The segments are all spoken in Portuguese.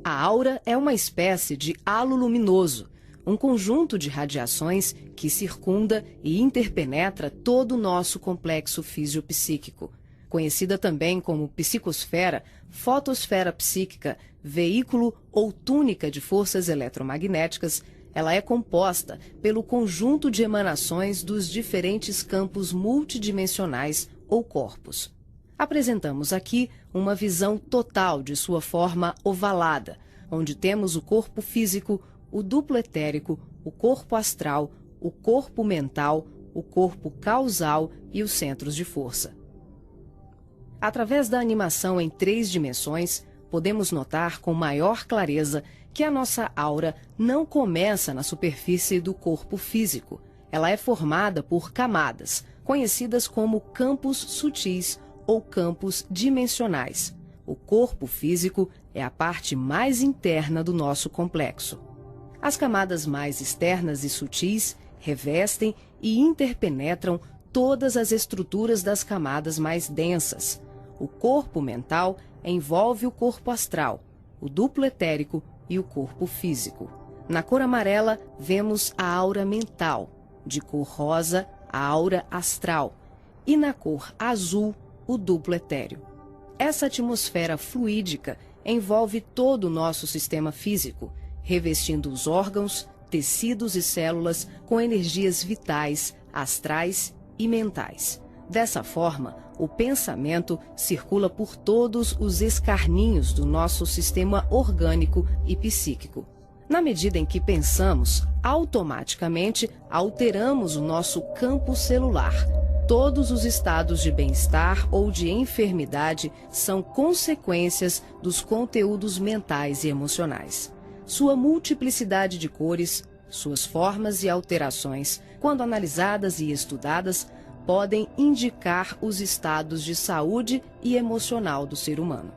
A aura é uma espécie de halo luminoso, um conjunto de radiações que circunda e interpenetra todo o nosso complexo fisiopsíquico. Conhecida também como psicosfera, fotosfera psíquica, veículo ou túnica de forças eletromagnéticas, ela é composta pelo conjunto de emanações dos diferentes campos multidimensionais ou corpos. Apresentamos aqui uma visão total de sua forma ovalada, onde temos o corpo físico, o duplo etérico, o corpo astral, o corpo mental, o corpo causal e os centros de força. Através da animação em 3 dimensões, podemos notar com maior clareza que a nossa aura não começa na superfície do corpo físico. Ela é formada por camadas, conhecidas como campos sutis ou campos dimensionais. O corpo físico é a parte mais interna do nosso complexo. As camadas mais externas e sutis revestem e interpenetram todas as estruturas das camadas mais densas. O corpo mental envolve o corpo astral, o duplo etérico e o corpo físico. Na cor amarela, vemos a aura mental, de cor rosa, a aura astral, e na cor azul, o duplo etéreo. Essa atmosfera fluídica envolve todo o nosso sistema físico, revestindo os órgãos, tecidos e células com energias vitais, astrais e mentais. Dessa forma, o pensamento circula por todos os escarninhos do nosso sistema orgânico e psíquico. Na medida em que pensamos, automaticamente alteramos o nosso campo celular. Todos os estados de bem-estar ou de enfermidade são consequências dos conteúdos mentais e emocionais. Sua multiplicidade de cores, suas formas e alterações, quando analisadas e estudadas, podem indicar os estados de saúde e emocional do ser humano.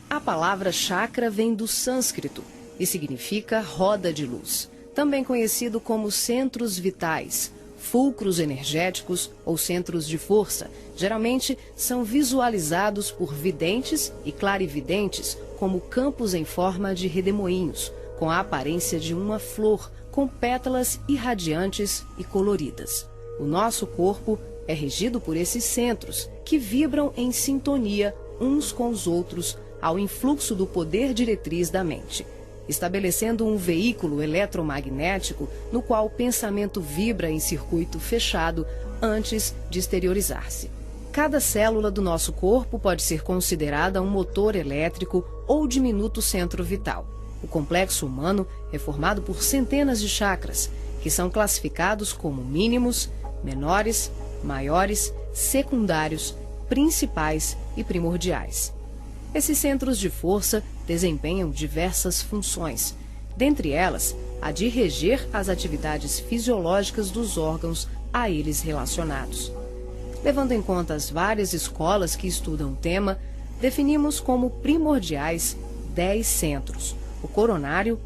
A palavra chakra vem do sânscrito e significa roda de luz, também conhecido como centros vitais, fulcros energéticos ou centros de força. Geralmente são visualizados por videntes e clarividentes como campos em forma de redemoinhos, com a aparência de uma flor, com pétalas irradiantes e coloridas. O nosso corpo é regido por esses centros, que vibram em sintonia uns com os outros ao influxo do poder diretriz da mente, estabelecendo um veículo eletromagnético no qual o pensamento vibra em circuito fechado antes de exteriorizar-se. Cada célula do nosso corpo pode ser considerada um motor elétrico ou diminuto centro vital. O complexo humano é formado por centenas de chakras, que são classificados como mínimos, menores, maiores, secundários, principais e primordiais. Esses centros de força desempenham diversas funções, dentre elas a de reger as atividades fisiológicas dos órgãos a eles relacionados. Levando em conta as várias escolas que estudam o tema, definimos como primordiais 10 centros: o coronário,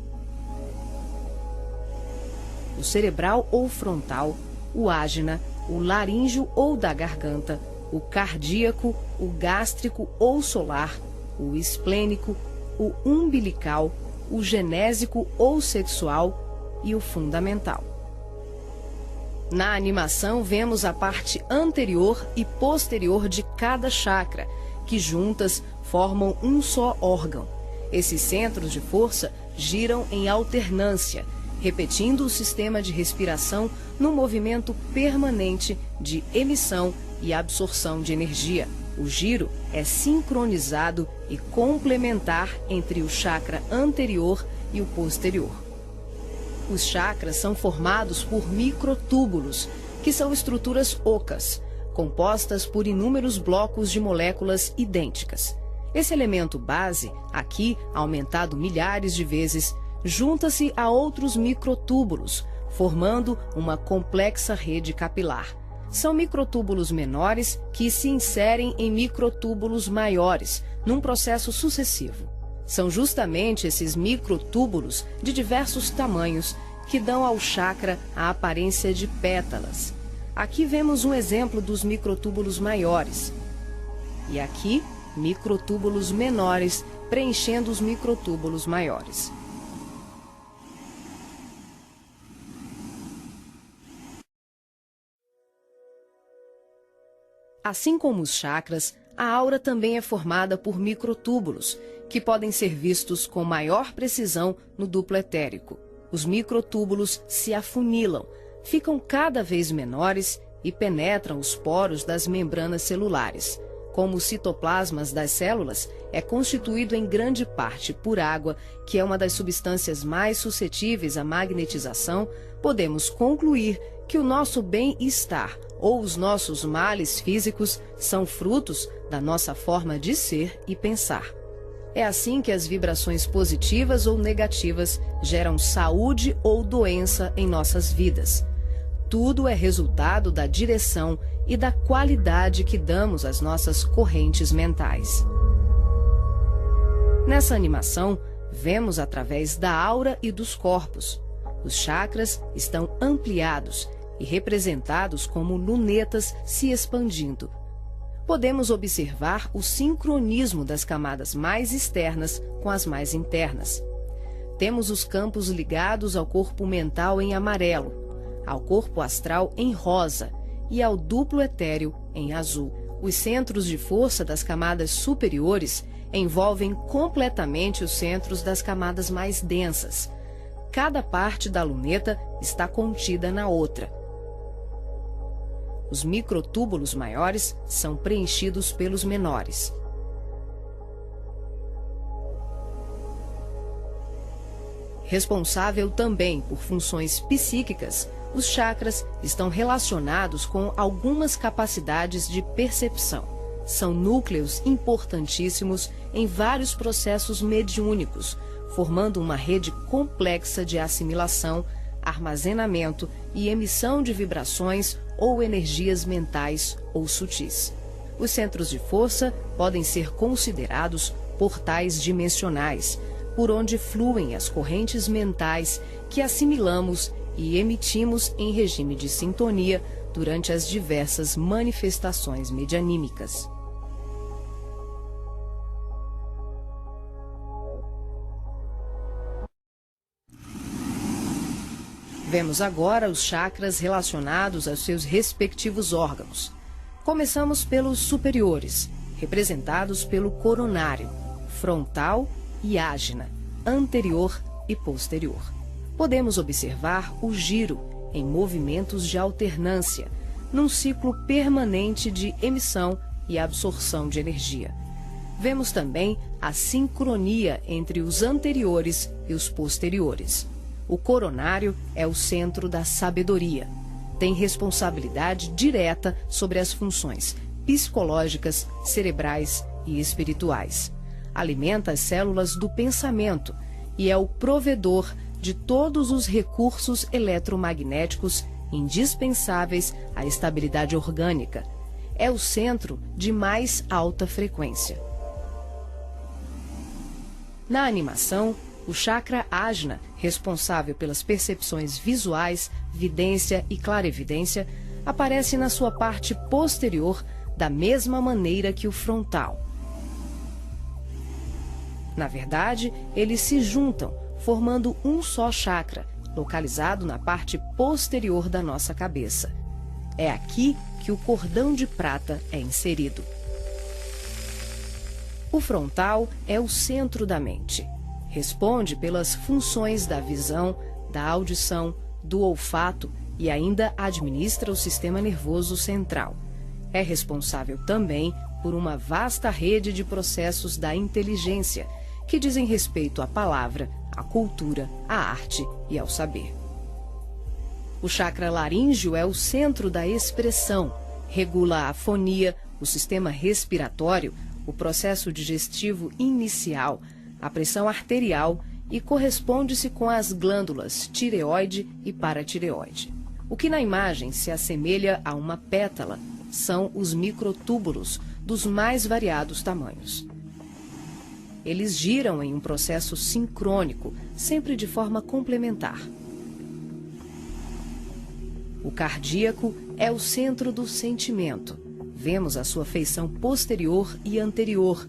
o cerebral ou frontal, o ágina, o laríngeo ou da garganta, o cardíaco, o gástrico ou solar, o esplênico, o umbilical, o genésico ou sexual e o fundamental. Na animação, vemos a parte anterior e posterior de cada chakra, que juntas formam um só órgão. Esses centros de força giram em alternância, repetindo o sistema de respiração num movimento permanente de emissão e absorção de energia. O giro é sincronizado e complementar entre o chakra anterior e o posterior. Os chakras são formados por microtúbulos, que são estruturas ocas, compostas por inúmeros blocos de moléculas idênticas. Esse elemento base, aqui aumentado milhares de vezes, junta-se a outros microtúbulos, formando uma complexa rede capilar. São microtúbulos menores que se inserem em microtúbulos maiores, num processo sucessivo. São justamente esses microtúbulos de diversos tamanhos que dão ao chakra a aparência de pétalas. Aqui vemos um exemplo dos microtúbulos maiores. E aqui, microtúbulos menores preenchendo os microtúbulos maiores. Assim como os chakras, a aura também é formada por microtúbulos, que podem ser vistos com maior precisão no duplo etérico. Os microtúbulos se afunilam, ficam cada vez menores e penetram os poros das membranas celulares. Como os citoplasmas das células é constituído em grande parte por água, que é uma das substâncias mais suscetíveis à magnetização, podemos concluir que o nosso bem-estar ou os nossos males físicos são frutos da nossa forma de ser e pensar. É assim que as vibrações positivas ou negativas geram saúde ou doença em nossas vidas. Tudo é resultado da direção e da qualidade que damos às nossas correntes mentais. Nessa animação, vemos através da aura e dos corpos. Os chakras estão ampliados e representados como lunetas se expandindo. Podemos observar o sincronismo das camadas mais externas com as mais internas. Temos os campos ligados ao corpo mental em amarelo, ao corpo astral em rosa e ao duplo etéreo em azul. Os centros de força das camadas superiores envolvem completamente os centros das camadas mais densas. Cada parte da luneta está contida na outra. Os microtúbulos maiores são preenchidos pelos menores. Responsável também por funções psíquicas, os chakras estão relacionados com algumas capacidades de percepção. São núcleos importantíssimos em vários processos mediúnicos, formando uma rede complexa de assimilação, armazenamento e emissão de vibrações ou energias mentais ou sutis. Os centros de força podem ser considerados portais dimensionais, por onde fluem as correntes mentais que assimilamos e emitimos em regime de sintonia durante as diversas manifestações medianímicas. Vemos agora os chakras relacionados aos seus respectivos órgãos. Começamos pelos superiores, representados pelo coronário, frontal e ágina, anterior e posterior. Podemos observar o giro em movimentos de alternância, num ciclo permanente de emissão e absorção de energia. Vemos também a sincronia entre os anteriores e os posteriores. O coronário é o centro da sabedoria. Tem responsabilidade direta sobre as funções psicológicas, cerebrais e espirituais. Alimenta as células do pensamento e é o provedor de todos os recursos eletromagnéticos indispensáveis à estabilidade orgânica. É o centro de mais alta frequência. Na animação, o chakra ágina, responsável pelas percepções visuais, vidência e clarevidência, aparece na sua parte posterior da mesma maneira que o frontal. Na verdade, eles se juntam, formando um só chakra, localizado na parte posterior da nossa cabeça. É aqui que o cordão de prata é inserido. O frontal é o centro da mente. Responde pelas funções da visão, da audição, do olfato e ainda administra o sistema nervoso central. É responsável também por uma vasta rede de processos da inteligência, que dizem respeito à palavra, à cultura, à arte e ao saber. O chakra laríngeo é o centro da expressão, regula a fonia, o sistema respiratório, o processo digestivo inicial, a pressão arterial e corresponde-se com as glândulas tireoide e paratireoide. O que na imagem se assemelha a uma pétala são os microtúbulos dos mais variados tamanhos. Eles giram em um processo sincrônico, sempre de forma complementar. O cardíaco é o centro do sentimento. vemos a sua feição posterior e anterior.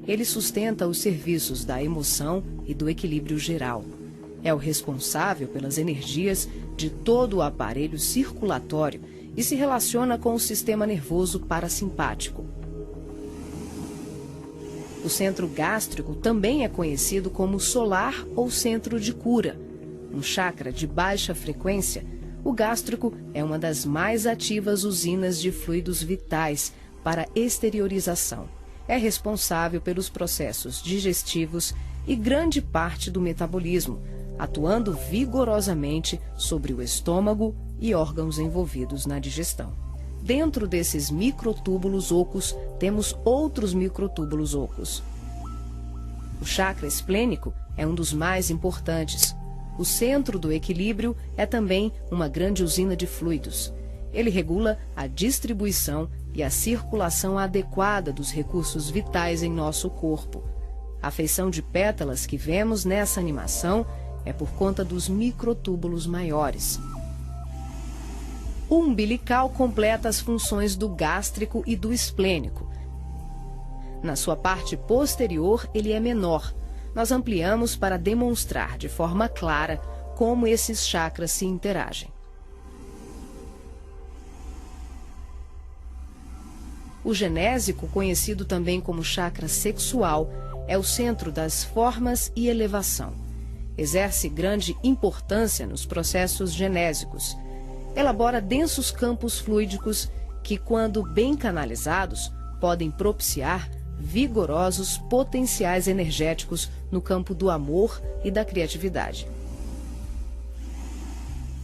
Ele sustenta os serviços da emoção e do equilíbrio geral. É o responsável pelas energias de todo o aparelho circulatório e se relaciona com o sistema nervoso parasimpático. O centro gástrico também é conhecido como solar ou centro de cura. Um chakra de baixa frequência, o gástrico é uma das mais ativas usinas de fluidos vitais para exteriorização. É responsável pelos processos digestivos e grande parte do metabolismo, atuando vigorosamente sobre o estômago e órgãos envolvidos na digestão. Dentro desses microtúbulos ocos, temos outros microtúbulos ocos. O chakra esplênico é um dos mais importantes. O centro do equilíbrio é também uma grande usina de fluidos. Ele regula a distribuição e a circulação adequada dos recursos vitais em nosso corpo. A feição de pétalas que vemos nessa animação é por conta dos microtúbulos maiores. O umbilical completa as funções do gástrico e do esplênico. Na sua parte posterior, ele é menor. Nós ampliamos para demonstrar de forma clara como esses chakras se interagem. O genésico, conhecido também como chakra sexual, é o centro das formas e elevação. Exerce grande importância nos processos genésicos. Elabora densos campos fluídicos que, quando bem canalizados, podem propiciar vigorosos potenciais energéticos no campo do amor e da criatividade.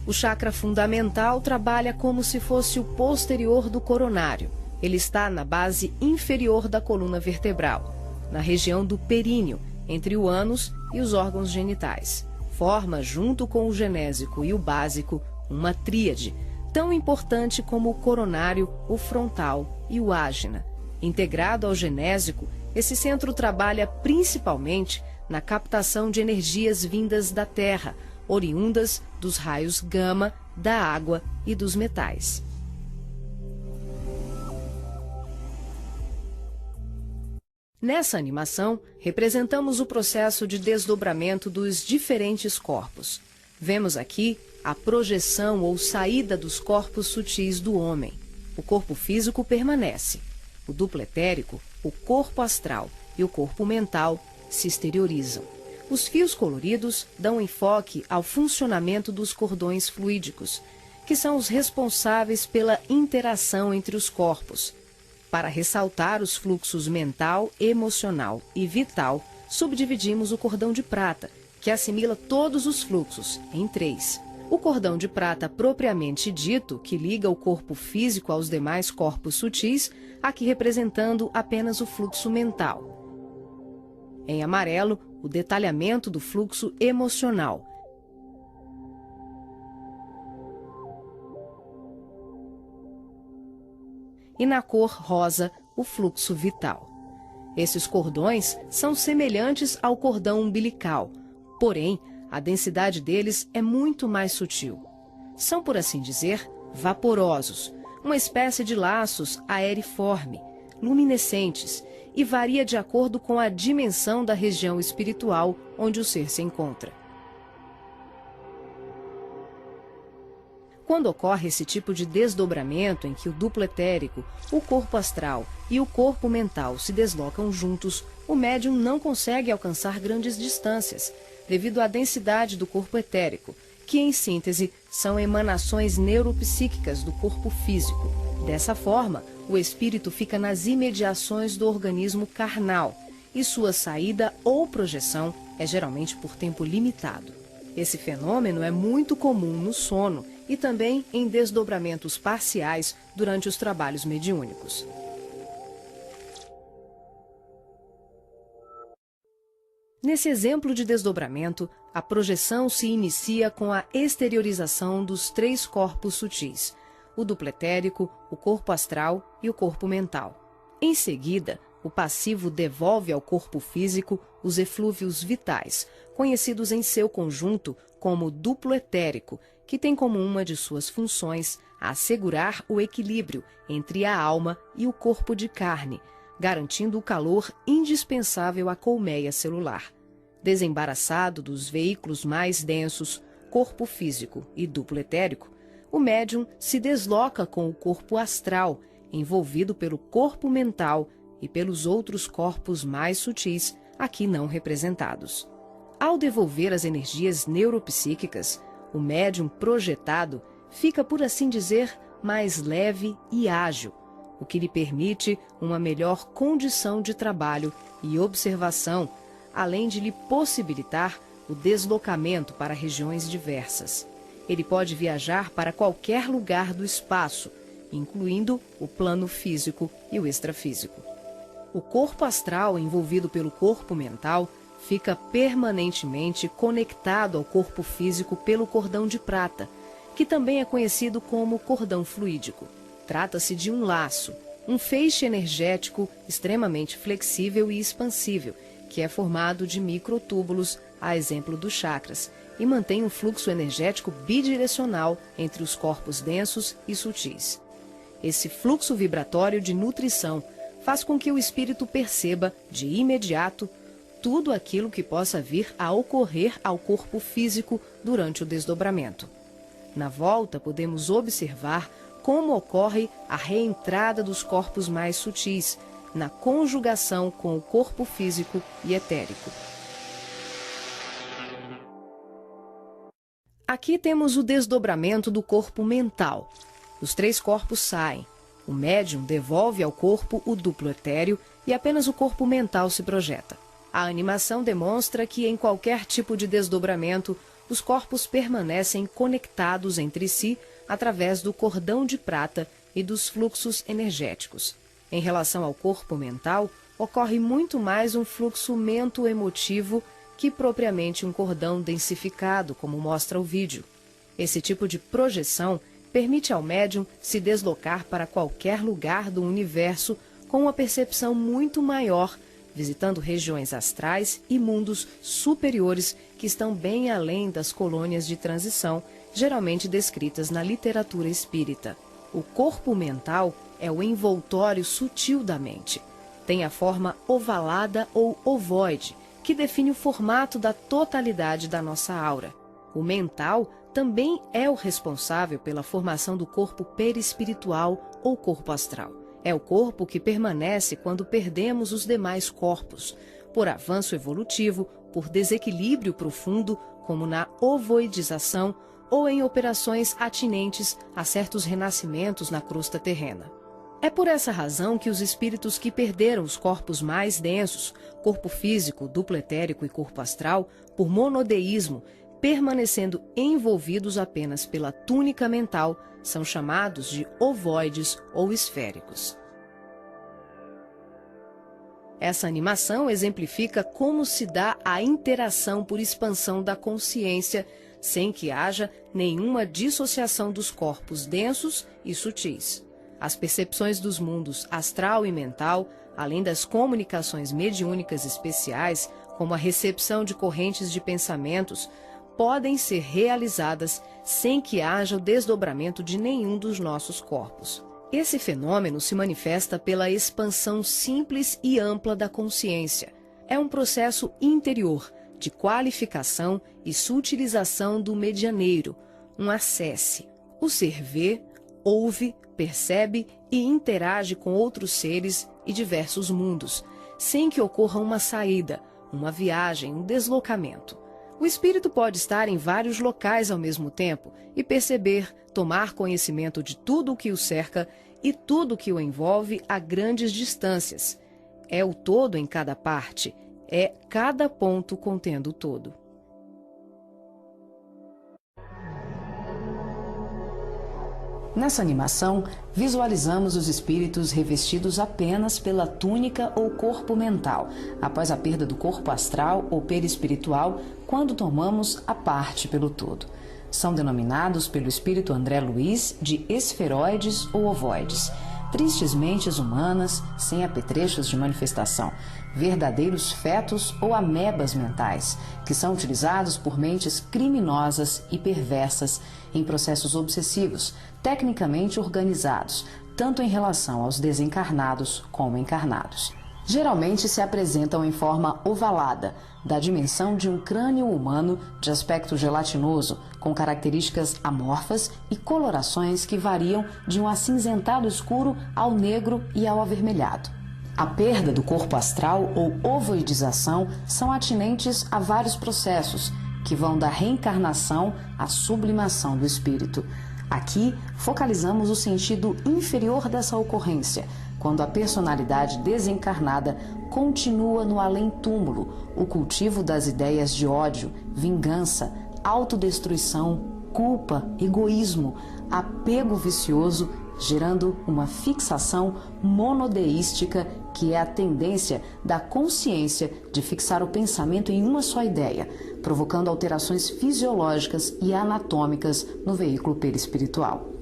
O chakra fundamental trabalha como se fosse o posterior do coronário. Ele está na base inferior da coluna vertebral, na região do períneo, entre o ânus e os órgãos genitais. Forma, junto com o genésico e o básico, uma tríade, tão importante como o coronário, o frontal e o ágina. Integrado ao genésico, esse centro trabalha principalmente na captação de energias vindas da Terra, oriundas dos raios gama, da água e dos metais. Nessa animação, representamos o processo de desdobramento dos diferentes corpos. Vemos aqui a projeção ou saída dos corpos sutis do homem. O corpo físico permanece. O duplo etérico, o corpo astral e o corpo mental se exteriorizam. Os fios coloridos dão enfoque ao funcionamento dos cordões fluídicos, que são os responsáveis pela interação entre os corpos. Para ressaltar os fluxos mental, emocional e vital, subdividimos o cordão de prata, que assimila todos os fluxos, em 3. O cordão de prata propriamente dito, que liga o corpo físico aos demais corpos sutis, aqui representando apenas o fluxo mental. Em amarelo, o detalhamento do fluxo emocional. E na cor rosa, o fluxo vital. Esses cordões são semelhantes ao cordão umbilical, porém, a densidade deles é muito mais sutil. São, por assim dizer, vaporosos, uma espécie de laços aeriforme, luminescentes, e varia de acordo com a dimensão da região espiritual onde o ser se encontra. Quando ocorre esse tipo de desdobramento em que o duplo etérico, o corpo astral e o corpo mental se deslocam juntos, o médium não consegue alcançar grandes distâncias, devido à densidade do corpo etérico, que, em síntese, são emanações neuropsíquicas do corpo físico. Dessa forma, o espírito fica nas imediações do organismo carnal, e sua saída ou projeção é geralmente por tempo limitado. Esse fenômeno é muito comum no sono e também em desdobramentos parciais durante os trabalhos mediúnicos. Nesse exemplo de desdobramento, a projeção se inicia com a exteriorização dos 3 corpos sutis, o duplo etérico, o corpo astral e o corpo mental. Em seguida, o passivo devolve ao corpo físico os eflúvios vitais, conhecidos em seu conjunto como duplo etérico, que tem como uma de suas funções assegurar o equilíbrio entre a alma e o corpo de carne, garantindo o calor indispensável à colmeia celular. Desembaraçado dos veículos mais densos, corpo físico e duplo etérico, o médium se desloca com o corpo astral, envolvido pelo corpo mental e pelos outros corpos mais sutis, aqui não representados. Ao devolver as energias neuropsíquicas, o médium projetado fica, por assim dizer, mais leve e ágil, o que lhe permite uma melhor condição de trabalho e observação, além de lhe possibilitar o deslocamento para regiões diversas. Ele pode viajar para qualquer lugar do espaço, incluindo o plano físico e o extrafísico. O corpo astral, envolvido pelo corpo mental, fica permanentemente conectado ao corpo físico pelo cordão de prata, que também é conhecido como cordão fluídico. Trata-se de um laço, um feixe energético extremamente flexível e expansível, que é formado de microtúbulos, a exemplo dos chakras, e mantém um fluxo energético bidirecional entre os corpos densos e sutis. Esse fluxo vibratório de nutrição faz com que o espírito perceba, de imediato, tudo aquilo que possa vir a ocorrer ao corpo físico durante o desdobramento. Na volta, podemos observar como ocorre a reentrada dos corpos mais sutis, na conjugação com o corpo físico e etérico. Aqui temos o desdobramento do corpo mental. Os 3 corpos saem. O médium devolve ao corpo o duplo etéreo e apenas o corpo mental se projeta. A animação demonstra que, em qualquer tipo de desdobramento, os corpos permanecem conectados entre si através do cordão de prata e dos fluxos energéticos. Em relação ao corpo mental, ocorre muito mais um fluxo mento-emotivo que propriamente um cordão densificado, como mostra o vídeo. Esse tipo de projeção permite ao médium se deslocar para qualquer lugar do universo com uma percepção muito maior, visitando regiões astrais e mundos superiores que estão bem além das colônias de transição, geralmente descritas na literatura espírita. O corpo mental é o envoltório sutil da mente. Tem a forma ovalada ou ovoide, que define o formato da totalidade da nossa aura. O mental também é o responsável pela formação do corpo perispiritual ou corpo astral. É o corpo que permanece quando perdemos os demais corpos, por avanço evolutivo, por desequilíbrio profundo, como na ovoidização, ou em operações atinentes a certos renascimentos na crosta terrena. É por essa razão que os espíritos que perderam os corpos mais densos, corpo físico, duplo etérico e corpo astral, por monodeísmo, permanecendo envolvidos apenas pela túnica mental, são chamados de ovoides ou esféricos. Essa animação exemplifica como se dá a interação por expansão da consciência, sem que haja nenhuma dissociação dos corpos densos e sutis. As percepções dos mundos astral e mental, além das comunicações mediúnicas especiais, como a recepção de correntes de pensamentos, podem ser realizadas sem que haja o desdobramento de nenhum dos nossos corpos. Esse fenômeno se manifesta pela expansão simples e ampla da consciência. É um processo interior, de qualificação e sutilização do medianeiro, um acesse. O ser vê, ouve, percebe e interage com outros seres e diversos mundos, sem que ocorra uma saída, uma viagem, um deslocamento. O espírito pode estar em vários locais ao mesmo tempo e perceber, tomar conhecimento de tudo o que o cerca e tudo o que o envolve a grandes distâncias. É o todo em cada parte, é cada ponto contendo o todo. Nessa animação, visualizamos os espíritos revestidos apenas pela túnica ou corpo mental, após a perda do corpo astral ou perispiritual, quando tomamos a parte pelo todo. São denominados pelo espírito André Luiz de esferoides ou ovoides. tristes mentes humanas sem apetrechos de manifestação, verdadeiros fetos ou amebas mentais, que são utilizados por mentes criminosas e perversas em processos obsessivos, tecnicamente organizados, tanto em relação aos desencarnados como encarnados. Geralmente se apresentam em forma ovalada, da dimensão de um crânio humano de aspecto gelatinoso, com características amorfas e colorações que variam de um acinzentado escuro ao negro e ao avermelhado. A perda do corpo astral ou ovoidização são atinentes a vários processos, que vão da reencarnação à sublimação do espírito. Aqui, focalizamos o sentido inferior dessa ocorrência, quando a personalidade desencarnada continua no além-túmulo, o cultivo das ideias de ódio, vingança, autodestruição, culpa, egoísmo, apego vicioso, gerando uma fixação monodeística, que é a tendência da consciência de fixar o pensamento em uma só ideia, provocando alterações fisiológicas e anatômicas no veículo perispiritual.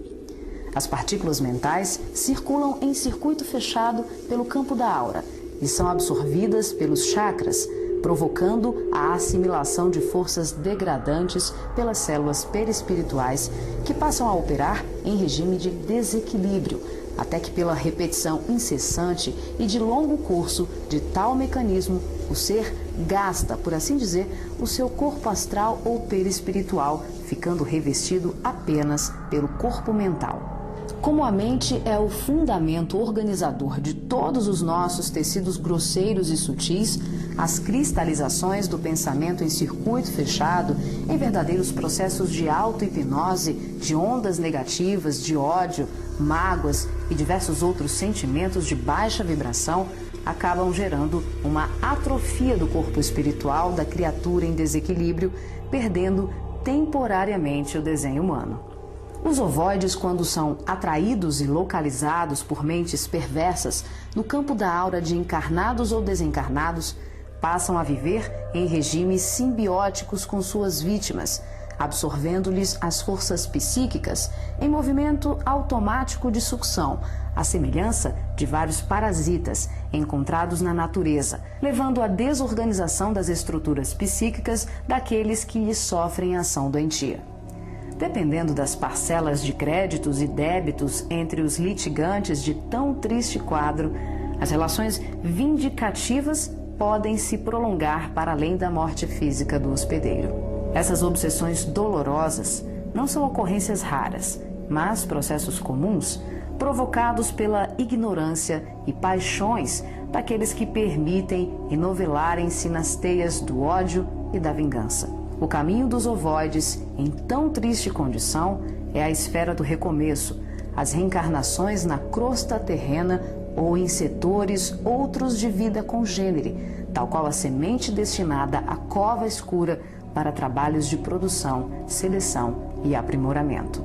As partículas mentais circulam em circuito fechado pelo campo da aura e são absorvidas pelos chakras, provocando a assimilação de forças degradantes pelas células perispirituais, que passam a operar em regime de desequilíbrio, até que pela repetição incessante e de longo curso de tal mecanismo, o ser gasta, por assim dizer, o seu corpo astral ou perispiritual, ficando revestido apenas pelo corpo mental. Como a mente é o fundamento organizador de todos os nossos tecidos grosseiros e sutis, as cristalizações do pensamento em circuito fechado, em verdadeiros processos de auto-hipnose, de ondas negativas, de ódio, mágoas e diversos outros sentimentos de baixa vibração, acabam gerando uma atrofia do corpo espiritual da criatura em desequilíbrio, perdendo temporariamente o desenho humano. Os ovoides, quando são atraídos e localizados por mentes perversas no campo da aura de encarnados ou desencarnados, passam a viver em regimes simbióticos com suas vítimas, absorvendo-lhes as forças psíquicas em movimento automático de sucção, à semelhança de vários parasitas encontrados na natureza, levando à desorganização das estruturas psíquicas daqueles que lhes sofrem ação doentia. Dependendo das parcelas de créditos e débitos entre os litigantes de tão triste quadro, as relações vindicativas podem se prolongar para além da morte física do hospedeiro. Essas obsessões dolorosas não são ocorrências raras, mas processos comuns provocados pela ignorância e paixões daqueles que permitem enovelarem-se nas teias do ódio e da vingança. O caminho dos ovoides, em tão triste condição, é a esfera do recomeço, as reencarnações na crosta terrena ou em setores outros de vida congênere, tal qual a semente destinada à cova escura para trabalhos de produção, seleção e aprimoramento.